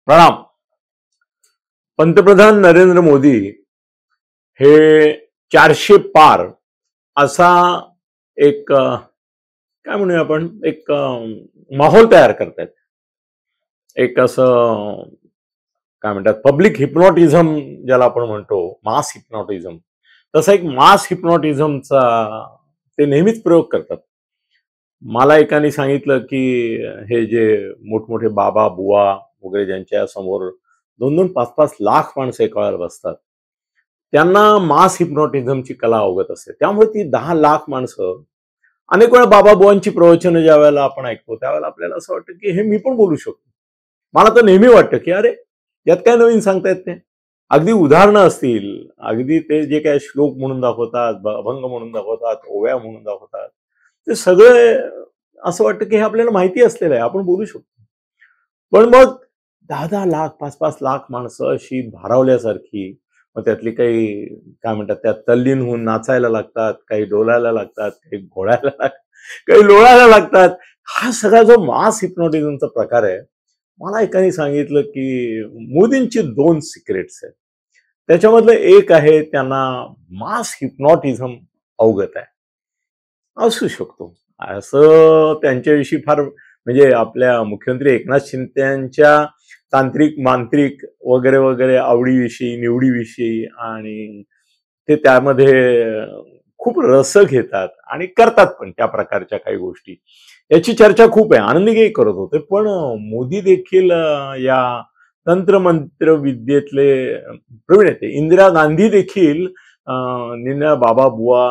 प्रणाम. पंतप्रधान नरेंद्र मोदी हे 400 पार असा एक काय म्हणूया आपण एक माहोल तयार करतायत. एक असं काय म्हणतात पब्लिक हिप्नॉटिझम ज्याला आपण म्हणतो, मास हिप्नॉटिझम, तसा एक मास हिप्नॉटिझमचा ते नेहमीच प्रयोग करतात. मला एकाने सांगितलं की हे जे मोठमोठे बाबा बुवा वगैरे ज्यांच्या समोर 2-2, 5-5 लाख माणसं एका वेळेला बसतात, त्यांना मास हिप्नॉटिझमची कला अवगत असते. त्यामुळे ती 10 लाख माणसं अनेक वेळा बाबा बुवांची प्रवचनं ज्या वेळेला आपण ऐकतो त्यावेळेला आपल्याला असं वाटतं की हे मी पण बोलू शकतो. मला तर नेहमी वाटतं की अरे यात काय नवीन सांगतायत ते. अगदी उदाहरणं असतील, अगदी ते जे काय श्लोक म्हणून दाखवतात, अभंग म्हणून दाखवतात, ओव्या म्हणून दाखवतात, ते सगळे असं वाटतं की हे आपल्याला माहिती असलेलं आहे, आपण बोलू शकतो. पण मग 10-10 लाख, 5-5 लाख माणसं अशी भारावल्यासारखी, मग त्यातली काही काय म्हणतात त्यात तल्लीन होऊन नाचायला लागतात, काही डोलायला लागतात, काही घोळायला लागतात, काही लोळायला लागतात. हा सगळा जो मास हिप्नॉटिझमचा प्रकार आहे, मला एकाने सांगितलं की मोदींची 2 सिक्रेट्स आहेत. त्याच्यामधलं एक आहे त्यांना मास हिप्नॉटिझम अवगत आहे. असू शकतो. असं त्यांच्याविषयी फार म्हणजे आपल्या मुख्यमंत्री एकनाथ शिंदेच्या तांत्रिक, मांत्रिक वगैरे वगैरे आवडीविषयी, निवडीविषयी आणि ते त्यामध्ये खूप रस घेतात आणि करतात पण त्या प्रकारच्या काही गोष्टी. याची चर्चा खूप आहे. आनंदीही करत होते. पण मोदी देखील या तंत्रमंत्र विद्येतले प्रवीण आहेत. इंदिरा गांधी देखील निन्या बाबा बुवा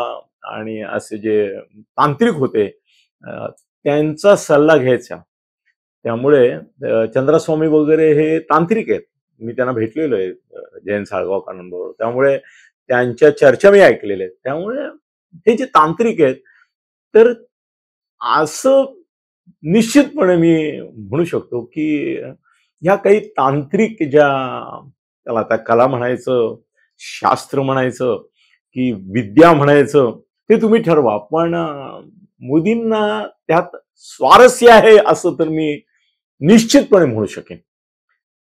आणि असे जे तांत्रिक होते त्यांचा सल्ला घ्यायचा. त्यामुळे चंद्रस्वामी वगैरे हे तांत्रिक आहेत. मी त्यांना भेटलेलो आहे जयंत साळगावकरांबरोबर. त्यामुळे त्यांच्या चर्चा मी ऐकलेल्या आहेत. त्यामुळे हे जे तांत्रिक आहेत, तर असं निश्चितपणे मी म्हणू शकतो की ह्या काही तांत्रिक ज्या त्याला आता कला म्हणायचं, शास्त्र म्हणायचं की विद्या म्हणायचं, ते तुम्ही ठरवा. पण मोदींना त्यात स्वारस्य आहे असं तर मी निश्चितपणे म्हणू शकेन.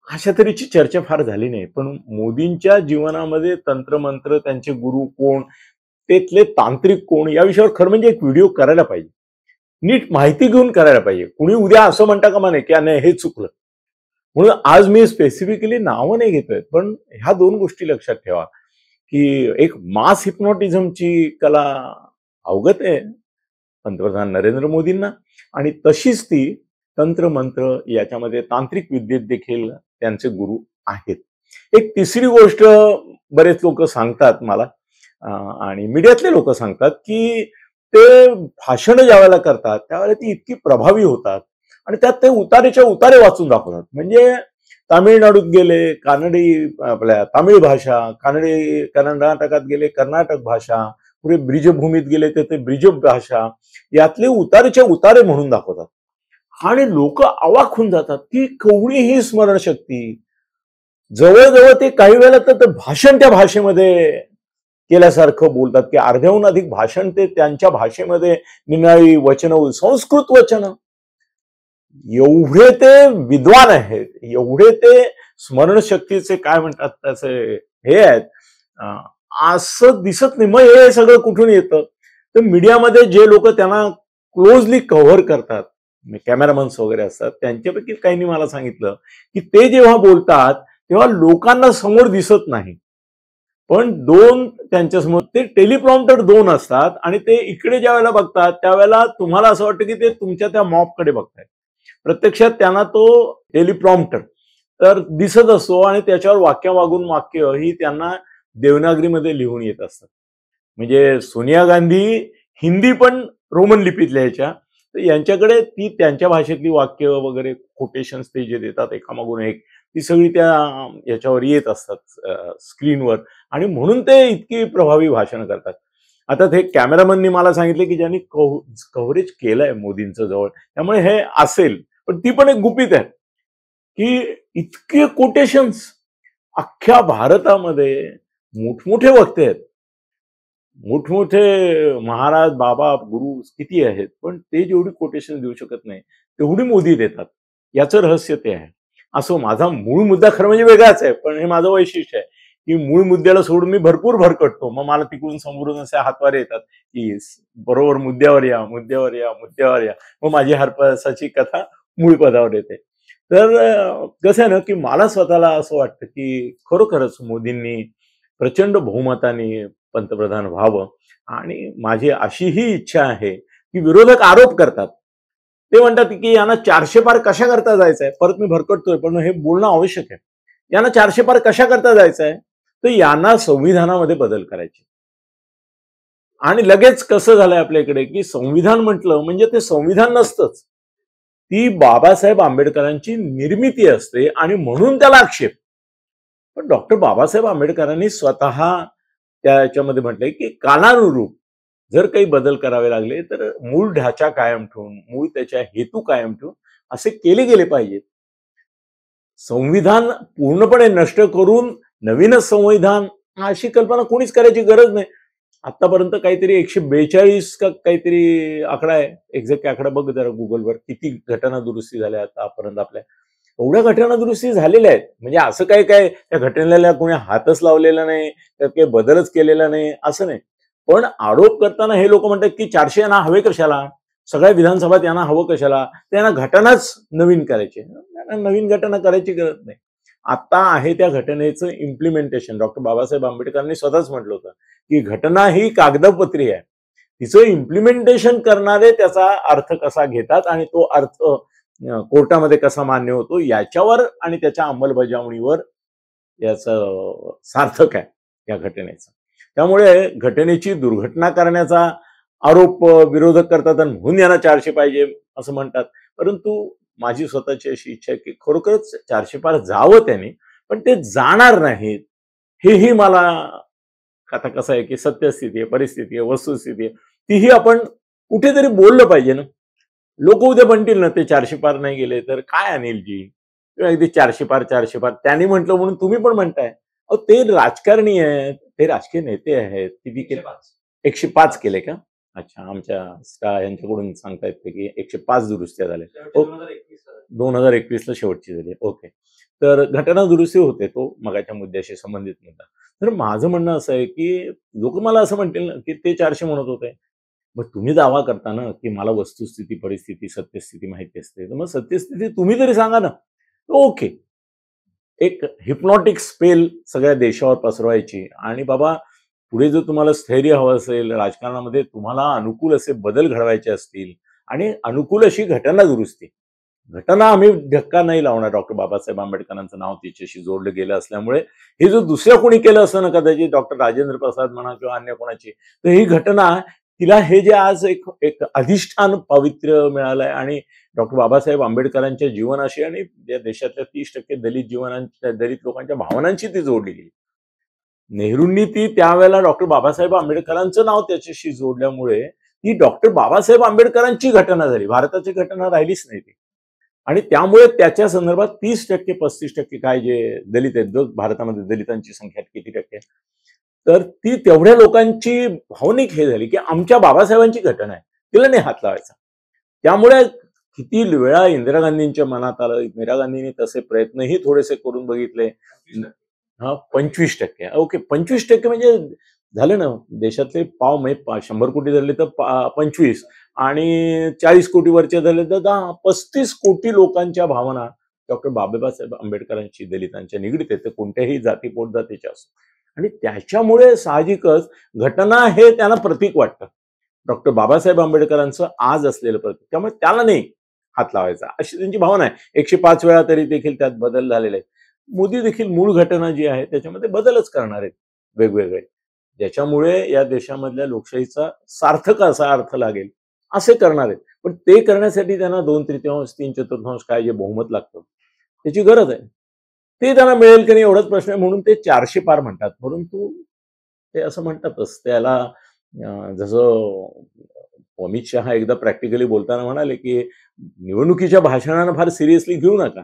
अशा तऱ्हेची चर्चा फार झाली नाही. पण मोदींच्या जीवनामध्ये तंत्रमंत्र, त्यांचे गुरु कोण, तेथले तांत्रिक कोण, या विषयावर खरं म्हणजे एक व्हिडिओ करायला पाहिजे. नीट माहिती घेऊन करायला पाहिजे. कुणी उद्या असं म्हणता कामा नये की नाही हे चुकलं. म्हणून आज मी स्पेसिफिकली नावं नाही घेतोय, पण ह्या 2 गोष्टी लक्षात ठेवा की एक मास हिप्नॉटिझमची कला अवगत आहे पंतप्रधान नरेंद्र मोदींना आणि तशीच ती तंत्रमंत्र याच्यामध्ये तांत्रिक विद्येत देखील त्यांचे गुरु आहेत. एक तिसरी गोष्ट बरेच लोक सांगतात मला आणि मीडियातले लोक सांगतात की ते भाषण ज्यावेळेला करतात त्यावेळेला ती इतकी प्रभावी होतात आणि त्यात ते उतारेच्या उतारे वाचून दाखवतात. म्हणजे तामिळनाडूत गेले कानडी, आपल्या तामिळ भाषा, कर्नाटकात गेले कर्नाटक भाषा, पुढे ब्रिजभूमीत गेले ते ब्रिज भाषा, यातले उतारेच्या उतारे म्हणून दाखवतात आणि लोक अवाक होऊन जातात की केवढी ही स्मरणशक्ती. जवळजवळ ते काही वेळेला तर भाषण त्या भाषेमध्ये केल्यासारखं बोलतात की अर्ध्याहून अधिक भाषण ते त्यांच्या भाषेमध्ये निनाळी वचन, संस्कृत वचन, एवढे ते विद्वान आहेत, एवढे ते स्मरणशक्तीचे काय म्हणतात त्याचे हे आहेत, असं दिसत नाही. मग हे सगळं कुठून येतं? तर मीडियामध्ये जे लोक त्यांना क्लोजली कव्हर करतात, कॅमेरामन्स वगैरे असतात, त्यांच्यापैकी काहींनी मला सांगितलं की ते जेव्हा बोलतात तेव्हा लोकांना समोर दिसत नाही, पण 2 त्यांच्यासमोर ते टेलिप्रॉम्प्टर 2 असतात आणि ते इकडे ज्या वेळेला बघतात त्यावेळेला तुम्हाला असं वाटतं की ते तुमच्या त्या मॉपकडे बघतायत. प्रत्यक्षात त्यांना तो टेलिप्रॉम्प्टर तर दिसत असतो आणि त्याच्यावर वाक्यामागून वाक्य ही त्यांना देवनागरीमध्ये लिहून येत असतात. म्हणजे सोनिया गांधी हिंदी पण रोमन लिपीत लिहायच्या, तर यांच्याकडे ती त्यांच्या भाषेतली वाक्य वगैरे कोटेशन्स ते जे देतात एकामागून एक, ती सगळी त्या याच्यावर येत असतात स्क्रीनवर आणि म्हणून ते इतकी प्रभावी भाषण करतात. आता ते कॅमेरामननी मला सांगितले की ज्यांनी कव्हरेज केलंय मोदींचं जवळ, त्यामुळे हे असेल. पण ती पण एक गुपित आहे की इतके कोटेशन्स अख्ख्या भारतामध्ये मोठमोठे वक्ते आहेत, मोठमोठे महाराज, बाबा, गुरु किती आहेत, पण ते जेवढी कोटेशन देऊ शकत नाही तेवढी मोदी देतात. याचं रहस्य ते आहे. असो, माझा मूळ मुद्दा खरं म्हणजे वेगळाच आहे, पण हे माझं वैशिष्ट्य आहे की मूळ मुद्द्याला सोडून मी भरपूर भरकटतो. मग मला तिकडून समोरून असे हातवारे येतात की बरोबर मुद्द्यावर या, मुद्द्यावर या, मुद्द्यावर या. मग माझी हरपसाची कथा मूळ पदावर येते. तर कसं आहे ना की मला स्वतःला असं वाटतं की खरोखरच मोदींनी प्रचंड बहुमताने पंतप्रधान व्हावं. आणि माझी अशीही इच्छा आहे की विरोधक आरोप करतात, ते म्हणतात की यांना 400 पार कशा करता जायचंय. परत मी भरकटतोय, पण हे बोलणं आवश्यक आहे. यांना 400 पार कशा करता जायचंय, तर यांना संविधानामध्ये बदल करायचे. आणि लगेच कसं झालंय आपल्याकडे की संविधान म्हटलं म्हणजे ते संविधान नसतंच, ती बाबासाहेब आंबेडकरांची निर्मिती असते आणि म्हणून त्याला आक्षेप. पण डॉक्टर बाबासाहेब आंबेडकरांनी स्वतः त्याच्यामध्ये म्हटलंय की कालानुरूप जर काही बदल करावे लागले तर मूळ ढाचा कायम ठेवून, मूळ त्याच्या हेतू कायम ठेवून असे केले गेले पाहिजेत. संविधान पूर्णपणे नष्ट करून नवीनच संविधान अशी कल्पना कोणीच करायची गरज नाही. आतापर्यंत काहीतरी 142 का काहीतरी आकडा आहे, एक्झॅक्ट आकडा बघ जरा गुगलवर, किती घटना दुरुस्ती झाल्या आतापर्यंत आपल्या. एवढ्या घटना दुरुस्ती झालेल्या आहेत. म्हणजे असं काय काय त्या घटनेला कोणी हातच लावलेला नाही, त्यात काही बदलच केलेला नाही असं नाही. पण आरोप करताना हे लोक म्हणतात की 400 यांना हवे कशाला, सगळ्या विधानसभात यांना हवं कशाला, त्यांना घटनाच नवीन करायची. नवीन घटना करायची गरज नाही. आता आहे त्या घटनेचं इम्प्लिमेंटेशन. डॉक्टर बाबासाहेब आंबेडकरांनी स्वतःच म्हटलं होतं की घटना ही कागदपत्री आहे, तिचं इम्प्लिमेंटेशन करणारे त्याचा अर्थ कसा घेतात आणि तो अर्थ कोर्टामध्ये कसा मान्य होतो याच्यावर आणि त्याच्या अंमलबजावणीवर याचं सार्थक आहे या घटनेचं. त्यामुळे घटनेची दुर्घटना करण्याचा आरोप विरोधक करतात आणि म्हणून यांना 400 पाहिजे असं म्हणतात. परंतु माझी स्वतःची अशी इच्छा आहे की खरोखरच 400 पार जावं त्यांनी, पण ते जाणार नाहीत हेही मला. आता कसं आहे की सत्यस्थिती आहे, परिस्थिती आहे, वस्तुस्थिती आहे, तीही आपण कुठेतरी बोललं पाहिजे ना. लोक उद्या म्हणतील ना ते 400 पार नाही गेले तर काय अनिलजी, किंवा अगदी 400 पार 400 पार त्यांनी म्हटलं म्हणून तुम्ही पण म्हणताय. अहो ते राजकारणी आहेत, ते राजकीय नेते आहेत. किती केले? 105 केले का? अच्छा, आमच्या यांच्याकडून सांगता येते की 105 दुरुस्त्या झाल्या. 2021ला शेवटची झाली. ओके. तर घटना दुरुस्ती होते, तो मगाच्या मुद्द्याशी संबंधित मुद्दा. तर माझं म्हणणं असं आहे की लोक मला असं म्हणतील ना की ते 400 म्हणत होते. मग तुम्ही दावा करता ना की मला वस्तुस्थिती, परिस्थिती, सत्यस्थिती माहिती असते, तर मग सत्यस्थिती तुम्ही तरी सांगा ना. ओके, एक हिप्नॉटिक स्पेल सगळ्या देशावर पसरवायची आणि बाबा पुढे जर तुम्हाला स्थैर्य हवं असेल, राजकारणामध्ये तुम्हाला अनुकूल असे बदल घडवायचे असतील आणि अनुकूल अशी घटना दुरुस्ती. घटना आम्ही धक्का नाही लावणार. डॉक्टर बाबासाहेब आंबेडकरांचं नाव तिच्याशी जोडलं गेलं असल्यामुळे हे जो दुसऱ्या कोणी केलं असतं ना, कदाचित डॉक्टर राजेंद्र प्रसाद म्हणा किंवा अन्य कोणाची, तर ही घटना तिला हे जे आज एक अधिष्ठान पावित्र्य मिळालंय आणि डॉक्टर बाबासाहेब आंबेडकरांच्या जीवनाशी आणि या देशातल्या 30% दलित लोकांच्या भावनांशी ती जोडली गेली. नेहरूंनी ती त्यावेळेला डॉक्टर बाबासाहेब आंबेडकरांचं नाव त्याच्याशी जोडल्यामुळे ती डॉक्टर बाबासाहेब आंबेडकरांची घटना झाली, भारताची घटना राहिलीच नाही ती. आणि त्यामुळे त्याच्या संदर्भात 30% 35% काय जे दलित आहेत, भारतामध्ये दलितांची संख्या किती टक्के, तर ती तेवढ्या लोकांची भावनिक हे झाली की आमच्या बाबासाहेबांची घटना आहे, तिला नाही हात लावायचा. त्यामुळे किती वेळा इंदिरा गांधींच्या मनात आलं. इंदिरा गांधींनी तसे प्रयत्नही थोडेसे करून बघितले. 25%. ओके, 25% म्हणजे झालं ना. देशातले पाव 100 कोटी झाले तर 25 आणि 40 कोटी वरचे झाले तर 35 कोटी लोकांच्या भावना डॉक्टर बाबासाहेब आंबेडकरांची, दलितांच्या निगडीत आहेत, कोणत्याही जाती पोटजातीच्या असो. आणि त्याच्यामुळे साहजिकच घटना हे त्यांना प्रतीक वाटतं, डॉक्टर बाबासाहेब आंबेडकरांचं आज असलेलं प्रतीक. त्यामुळे त्याला नाही हात लावायचा अशी त्यांची भावना आहे. 105 वेळा तरी देखील त्यात बदल झालेले आहेत. मोदी देखील मूळ घटना जी आहे त्याच्यामध्ये बदलच करणार आहेत वेगवेगळे, ज्याच्यामुळे या देशामधल्या लोकशाहीचा सार्थक असा अर्थ लागेल असे करणार आहेत. पण ते करण्यासाठी त्यांना 2/3 3/4 काय जे बहुमत लागतं त्याची गरज आहे. ते त्यांना मिळेल की नाही एवढाच प्रश्न आहे, म्हणून ते 400 पार म्हणतात. परंतु ते असं म्हणतातच, त्याला जसं अमित शहा एकदा प्रॅक्टिकली बोलताना म्हणाले की निवडणुकीच्या भाषणांना फार सिरियसली घेऊ नका,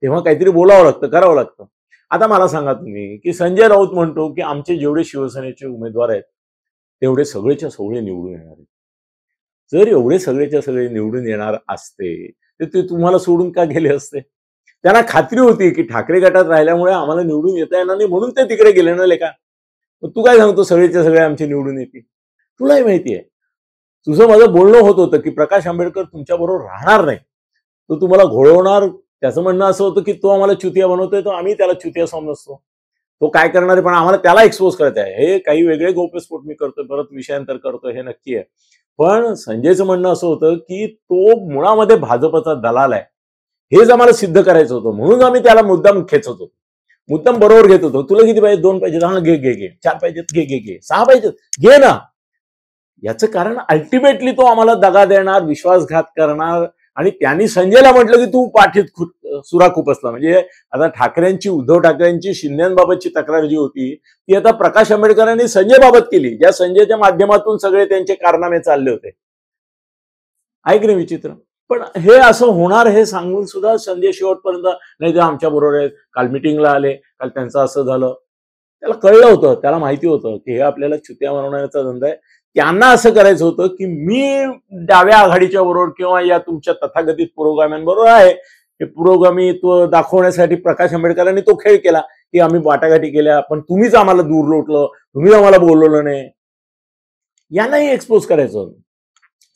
तेव्हा काहीतरी बोलावं लागतं, करावं लागतं. आता मला सांगा तुम्ही की संजय राऊत म्हणतो की आमचे जेवढे शिवसेनेचे उमेदवार आहेत तेवढे सगळेच्या सगळे निवडून येणार आहेत. जर एवढे सगळेच्या सगळे निवडून येणार असते तर ते तुम्हाला सोडून का गेले असते? त्यांना खात्री होती की ठाकरे गटात राहिल्यामुळे आम्हाला निवडून येता येणार नाही, म्हणून ते तिकडे गेले ना लेका. मग तू काय सांगतो सगळेच्या सगळे आमचे निवडून येतील? तुलाही माहिती आहे, तुझं माझं बोलणं होत होतं की प्रकाश आंबेडकर तुमच्या बरोबर राहणार नाही, तो तुम्हाला घोळवणार. त्याचं म्हणणं असं होतं की तो आम्हाला चुतिया बनवतोय, तो आम्ही त्याला चुतिया समजतो, तो काय करणार आहे, पण आम्हाला त्याला एक्सपोज करायचं आहे. हे काही वेगळे गौप्यस्फोट मी करतोय, परत विषयांतर करतोय, हे नक्की आहे. पण संजयचं म्हणणं असं होतं की तो मुळामध्ये भाजपचा दलाल आहे, हेच आम्हाला सिद्ध करायचं होतं, म्हणून आम्ही त्याला मुद्दाम खेचत होतो, मुद्दाम बरोबर घेत होतो. तुला किती पाहिजे? 2 पाहिजेत? हा, घे घे घे. 4 पाहिजेत? घे घे घे. 6 पाहिजेत? घे ना. याचं कारण अल्टिमेटली तो आम्हाला दगा देणार, विश्वासघात करणार. आणि त्यांनी संजयला म्हटलं की तू पाठीत सुरा खुपसला. म्हणजे आता ठाकरेंची, उद्धव ठाकरेंची शिंदेबाबतची तक्रार जी होती ती आता प्रकाश आंबेडकरांनी संजय बाबत केली, ज्या संजयच्या माध्यमातून सगळे त्यांचे कारनामे चालले होते. ऐक रे विचित्र. पण हे असं होणार हे सांगून सुद्धा संजय शेवटपर्यंत नाही, ते आमच्या बरोबर आहेत, काल मिटिंगला आले, काल त्यांचं असं झालं. त्याला कळलं होतं, त्याला माहिती होतं की हे आपल्याला चुत्या बनवण्याचा धंदा आहे. त्यांना असं करायचं होतं की मी डाव्या आघाडीच्या बरोबर किंवा या तुमच्या तथाकथित पुरोगाम्यांबरोबर आहे, हे पुरोगामीत्व दाखवण्यासाठी प्रकाश आंबेडकरांनी तो खेळ केला की आम्ही वाटाघाटी केल्या, पण तुम्हीच आम्हाला दूर लोटलं, तुम्ही आम्हाला बोलवलं नाही. यांनाही एक्सपोज करायचं होतं.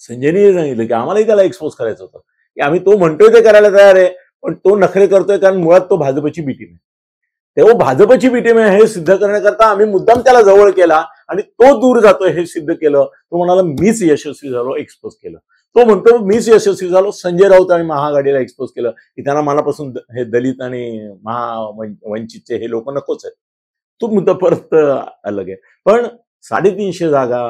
संजयने सांगितलं की आम्हालाही त्याला एक्सपोज करायचं होतं की आम्ही तो म्हणतोय ते करायला तयार आहे, पण तो नखरे करतोय कारण मुळात तो भाजपची बी टीम आहे. तेव्हा भाजपची बी टीम आहे हे सिद्ध करण्याकरता आम्ही मुद्दाम त्याला जवळ केला आणि तो दूर जातोय हे सिद्ध केलं. तो म्हणाला मीच यशस्वी झालो, एक्सपोज केलं. तो म्हणतो मीच यशस्वी झालो, संजय राऊत आणि महाआघाडीला एक्सपोज केलं की त्यांना मनापासून हे दलित आणि महावंचितचे हे लोक नकोच आहेत. तो मुद्दा परत अलग आहे. पण 350 जागा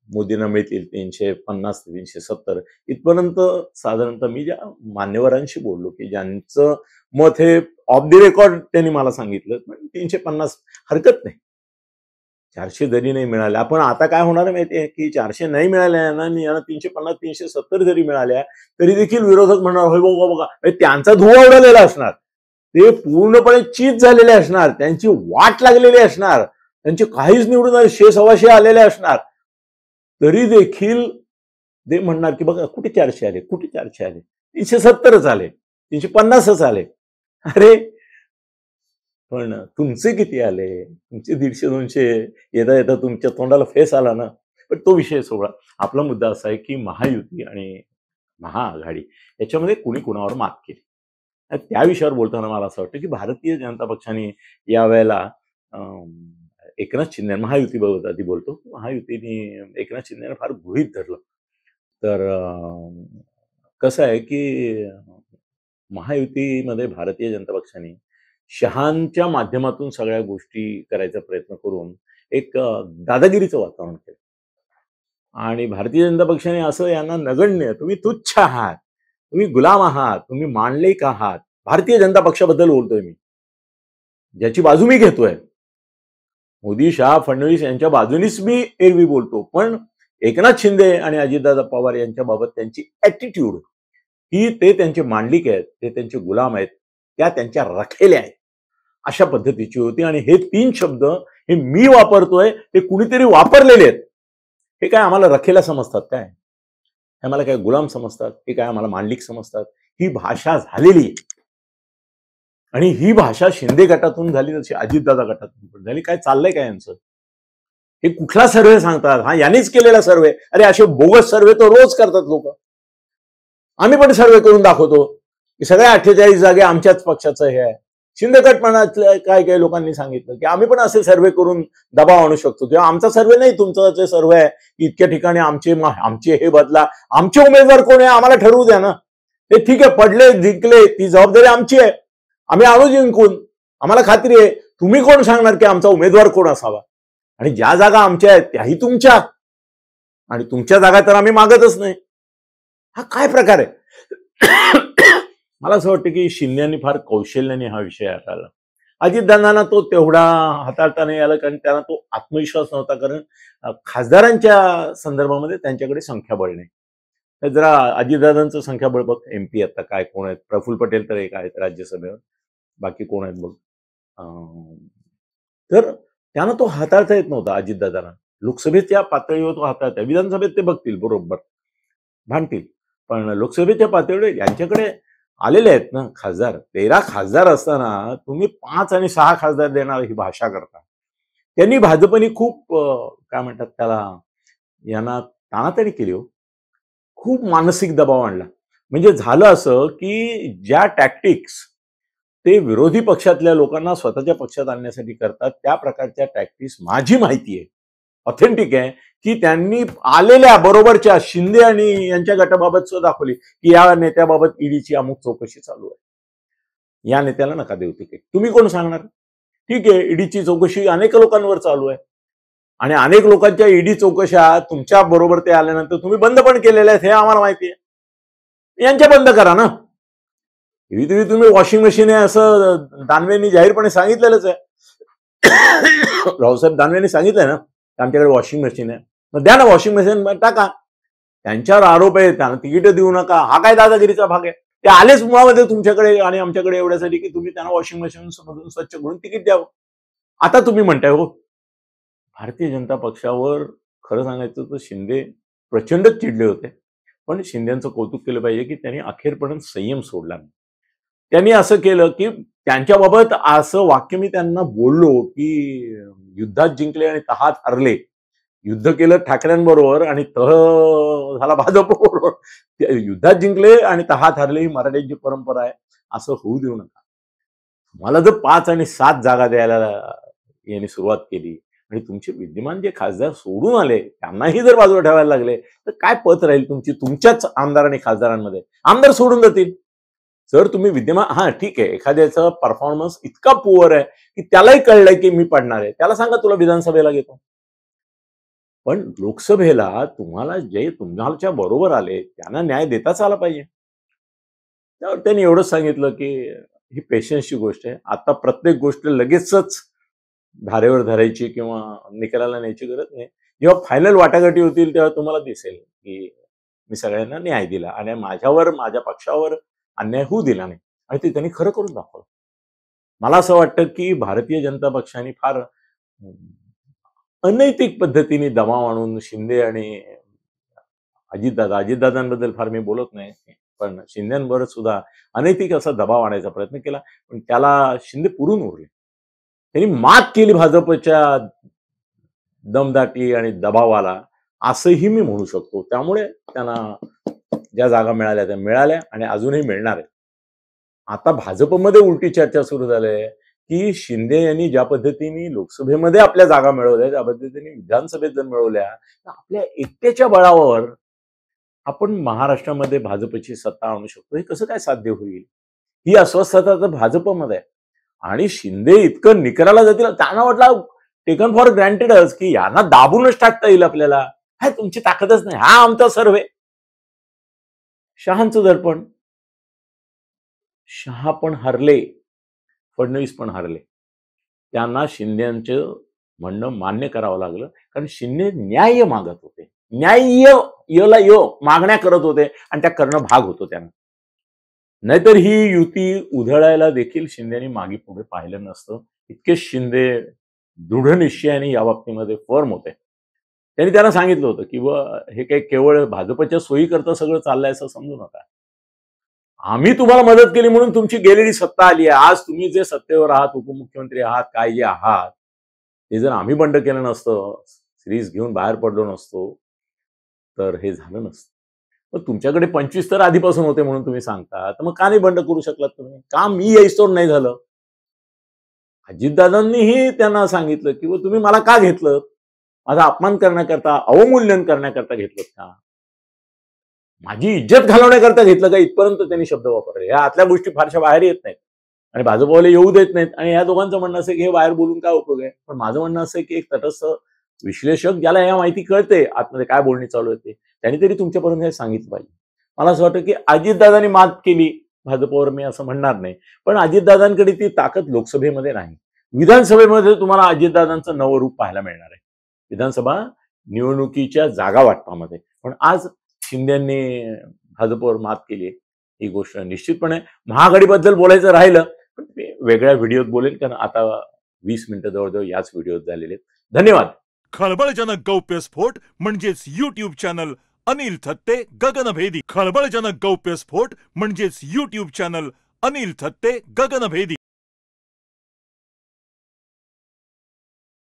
मोदींना मिळतील, 350 ते 370 इथपर्यंत साधारणतः मी ज्या मान्यवरांशी बोललो की ज्यांचं मत हे ऑफ द रेकॉर्ड त्यांनी मला सांगितलं, 350 हरकत नाही. 400 जरी नाही मिळाल्या, आपण आता काय होणार माहितीये की 400 नाही मिळाल्या आणि यांना 350 370 जरी मिळाल्या तरी देखील विरोधक म्हणणार होय बघा बघा, त्यांचा धुवा उडवलेला असणार, ते पूर्णपणे चीज झालेले असणार, त्यांची वाट लागलेली असणार, त्यांचे काहीच निवडून 100-125 आलेले असणार, तरी देखील ते म्हणणार की बघा कुठे 400 आले, कुठे 400 आले, 370च आले, 350च आले. अरे पण तुमचे किती आले? तुमचे 150-200 येता येता तुमच्या तोंडाला फेस आला ना. पण तो विषय सोडा. आपला मुद्दा असा आहे की महायुती आणि महाआघाडी याच्यामध्ये कुणी कुणावर मात केली. त्या विषयावर बोलताना मला असं वाटतं की भारतीय जनता पक्षाने यावेळेला एकनाथ शिंदे, महायुतीबाबत आधी बोलतो, महायुतीने एकनाथ शिंदेने फार गृहीत धरलं. तर कसं आहे की महायुतीमध्ये भारतीय जनता पक्षाने शहांच्या माध्यमातून सगळ्या गोष्टी करायचा प्रयत्न करून एक दादागिरीचं वातावरण केलं. आणि भारतीय जनता पक्षाने असं यांना नगण्य, तुम्ही तुच्छ आहात, तुम्ही गुलाम आहात, तुम्ही मांडलिक आहात. भारतीय जनता पक्षाबद्दल बोलतोय मी, ज्याची बाजू मी घेतोय. मोदी, शाह, फडणवीस यांच्या बाजूनीच मी एरवी बोलतो, पण एकनाथ शिंदे आणि अजितदादा पवार यांच्या बाबत त्यांची ऍटिट्यूड ही, ते त्यांचे मांडलिक आहेत, ते त्यांचे गुलाम आहेत, त्या त्यांच्या रखेल्या आहेत, अशा पद्धतीची होती. आणि हे 3 शब्द हे मी वापरतोय, ते कुणीतरी वापरलेले आहेत. हे काय आम्हाला रखेला समजतात काय? हे आम्हाला काय गुलाम समजतात? हे काय आम्हाला मांडलिक समजतात? ही भाषा झालेली आहे. आणि ही भाषा शिंदे गटातून झाली, तशी अजितदादा गटातून झाली. काय चाललंय काय यांचं? हे कुठला सर्वे सांगतात? हा यांनीच केलेला सर्वे. अरे असे बोगस सर्वे तर रोज करतात लोक. आम्ही पण सर्वे करून दाखवतो की सगळ्या 48 जागे आमच्याच पक्षाचं हे आहे. शिंदे गट म्हणातल्या काय काय लोकांनी सांगितलं की आम्ही पण असे सर्वे करून दबाव आणू शकतो, किंवा आमचा सर्वे नाही, तुमचा जे सर्वे आहे इतक्या ठिकाणी आमचे हे बदला, आमचे उमेदवार कोण आहे आम्हाला ठरवू द्या ना. ते ठीक आहे, पडले जिंकले ती जबाबदारी आमची आहे, आम्ही आणू जिंकून, आम्हाला खात्री आहे. तुम्ही कोण सांगणार की आमचा उमेदवार कोण असावा? आणि ज्या जागा आमच्या आहेत त्याही तुमच्या, आणि तुमच्या जागा तर आम्ही मागतच नाही. हा काय प्रकार आहे? मला असं वाटतं की शिंदेनी फार कौशल्याने हा विषय हाताळला. अजितदादांना तो तेवढा हाताळता नाही आला, कारण त्यांना तो आत्मविश्वास नव्हता, कारण खासदारांच्या संदर्भामध्ये त्यांच्याकडे संख्याबळ नाही. तर जरा अजितदादांचं संख्याबळ बघ, MP आता काय कोण आहेत, प्रफुल्ल पटेल तर एक आहेत राज्यसभेवर, बाकी कोण आहेत बघ. तर त्यांना तो हाताळता येत नव्हता अजितदादांना. लोकसभेच्या पातळीवर तो हाताळता, विधानसभेत ते बघतील बरोबर भांडतील, पण लोकसभेच्या पातळीवर यांच्याकडे आलेले आहेत ना खासदार. 13 खासदार असताना तुम्ही 5 आणि 6 खासदार देणार ही भाषा करता. त्यांनी भाजपने खूप काय म्हणतात त्याला, यांना ताणाताणी केली हो. खूप मानसिक दबाव आणला. म्हणजे झालं असं की ज्या टॅक्टिक्स ते विरोधी पक्षातल्या लोकांना स्वतःच्या पक्षात आणण्यासाठी करतात, त्या प्रकारच्या टॅक्टिक्स माझी माहिती आहे, ऑथेंटिक आहे, की त्यांनी आलेल्या बरोबरच्या शिंदे आणि यांच्या गटाबाबत सुद्धा दाखवली की या नेत्याबाबत ईडीची अमुक चौकशी चालू आहे, या नेत्याला नका देऊ तिकीट. तुम्ही कोण सांगणार? ठीक आहे, ईडीची चौकशी अनेक लोकांवर चालू आहे आणि अनेक लोकांच्या ईडी चौकशा तुमच्या बरोबर ते आल्यानंतर तुम्ही बंद पण केलेल्या आहेत, हे आम्हाला माहिती आहे. यांच्या बंद करा ना. तुम्ही वॉशिंग मशीन आहे असं दानवेंनी जाहीरपणे सांगितलेलंच आहे. रावसाहेब दानवेंनी सांगितलंय ना आमच्याकडे वॉशिंग मशीन आहे, मग द्या ना वॉशिंग मशीन टाका. त्यांच्यावर आरोप आहे त्यांना तिकीट देऊ नका, हा काय दादागिरीचा भाग आहे? ते आलेच मुळामध्ये तुमच्याकडे आणि आमच्याकडे एवढ्यासाठी की तुम्ही त्यांना वॉशिंग मशीन मधून स्वच्छ करून तिकीट द्यावं. आता तुम्ही म्हणताय हो, भारतीय जनता पक्षावर खरं सांगायचं तर शिंदे प्रचंडच चिडले होते, पण शिंदेचं कौतुक केलं पाहिजे की त्यांनी अखेरपर्यंत संयम सोडला नाही. त्यांनी असं केलं की त्यांच्याबाबत असं वाक्य मी त्यांना बोललो की युद्धात जिंकले आणि तहात हरले. युद्ध केलं ठाकरेंबरोबर आणि तह झाला भाजपबरोबर. युद्धात जिंकले आणि तहात हरले ही मराठ्यांची परंपरा आहे, असं होऊ देऊ नका. मला जर 5 आणि 7 जागा द्यायला यांनी सुरुवात केली आणि तुमचे विद्यमान जे खासदार सोडून आले त्यांनाही जर बाजूला ठेवायला लागले तर काय पत राहील तुमची? तुमच्याच आमदार आणि खासदारांमध्ये आमदार सोडून जातील. जर तुम्ही विद्यमान ठीक आहे, एखाद्याचा परफॉर्मन्स इतका पुअर आहे की त्यालाही कळलंय की मी पडणार आहे, त्याला सांगा तुला विधानसभेला घेतो. पण लोकसभेला तुम्हाला जे तुमच्या बरोबर आले त्यांना न्याय देताच आला पाहिजे. त्यावर त्यांनी एवढंच सांगितलं की ही पेशन्सची गोष्ट आहे. आता प्रत्येक गोष्ट लगेचच धारेवर धरायची किंवा निकालाला न्यायची गरज नाही. जेव्हा फायनल वाटाघाटी होतील तेव्हा तुम्हाला दिसेल की मी सगळ्यांना न्याय दिला आणि माझ्या पक्षावर अन्याय होऊ दिला नाही आणि ते त्यांनी खरं करून दाखवलं. मला असं वाटतं की भारतीय जनता पक्षाने फार अनैतिक पद्धतीने दबाव आणून शिंदे आणि अजितदादांबद्दल फार मी बोलत नाही, पण शिंदेबरोबर सुद्धा अनैतिक असा दबाव आणायचा प्रयत्न केला, पण त्याला शिंदे पुरून उरले. त्यांनी मात केली भाजपच्या दमदाटी आणि दबावाला, असंही मी म्हणू शकतो. त्यामुळे त्यांना ज्या जागा मिळाल्या त्या मिळाल्या आणि अजूनही मिळणार आहे. आता भाजपमध्ये उलटी चर्चा सुरू झाली आहे की शिंदे यांनी ज्या पद्धतीने लोकसभेमध्ये आपल्या जागा मिळवल्या त्या पद्धतीने विधानसभेत जर मिळवल्या तर आपल्या एकट्याच्या बळावर आपण महाराष्ट्रामध्ये भाजपची सत्ता आणू शकतो. हे कसं काय साध्य होईल? ही अस्वस्थता तर भाजपमध्ये आहे आणि शिंदे इतकं निकराला जातील. त्यांना वाटलं टेकन फॉर ग्रँटेडच की यांना दाबूनच टाकता येईल आपल्याला. हा तुमची ताकदच नाही, हा आमचा सर्वे. शहांचं दर्पण. शहा पण हरले, फडणवीस पण हरले. त्यांना शिंदेचं म्हणणं मान्य करावं लागलं कारण शिंदे न्याय मागत होते. न्यायला मागण्या करत होते आणि त्या करणं भाग होतो त्यांना. नाहीतर ही युती उधळायला देखील शिंदेनी मागे पुढे पाहिलं नसतं. इतके शिंदे दृढ निश्चयाने या बाबतीमध्ये फर्म होते. त्यांनी त्यांना सांगितलं होतं की हे काही केवळ भाजपच्या सोयीकरता सगळं चाललंय असं समजू नका. आम्ही तुम्हाला मदत केली म्हणून तुमची गेलेली सत्ता आली आहे. आज तुम्ही जे सत्तेवर आहात, उपमुख्यमंत्री आहात, काय जे आहात, ते जर आम्ही बंड केलं नसतं, सिरीज घेऊन बाहेर पडलो नसतो तर हे झालं नसतं. पण तुमच्याकडे 25 तर आधीपासून होते म्हणून तुम्ही सांगता, तर मग का नाही बंड करू शकलात तुम्ही? का मी यायस्तोड नाही झालं? अजितदादांनीही त्यांना सांगितलं की तुम्ही मला का घेतलं? माझा अपमान करण्याकरता, अवमूल्यन करण्याकरता घेतलं का? माझी इज्जत घालवण्याकरता घेतलं का? इथपर्यंत त्यांनी शब्द वापरले. ह्या आतल्या गोष्टी फारशा बाहेर येत नाहीत आणि भाजपवाले येऊ देत नाहीत आणि या दोघांचं म्हणणं असं की हे बाहेर बोलून काय उपयोग आहे. पण माझं म्हणणं असं की एक तटस्थ विश्लेषक ज्याला या माहिती कळते आतमध्ये काय बोलणी चालू आहे त्यांनी तरी तुमच्यापर्यंत हे सांगितलं पाहिजे. मला असं वाटतं की अजितदादांनी मात केली भाजपवर, मी असं म्हणणार नाही, पण अजितदादांकडे ती ताकद लोकसभेमध्ये नाही. विधानसभेमध्ये तुम्हाला अजितदादांचं नवं रूप पाहायला मिळणार आहे विधानसभा निवडणुकीच्या जागा वाटपामध्ये. पण आज शिंदेंनी भाजपवर मात केली ही गोष्ट निश्चितपणे. महाआघाडीबद्दल बोलायचं राहिलं पण मी वेगळ्या व्हिडिओत बोलेल कारण आता 20 मिनिटं जवळजवळ याच व्हिडिओत झालेले आहेत. धन्यवाद. खळबळजनक गौप्यस्फोट म्हणजेच YouTube चॅनल अनिल थत्ते गगनभेदी. खळबळजनक गौप्यस्फोट म्हणजेच YouTube चॅनल अनिल थत्ते गगनभेदी.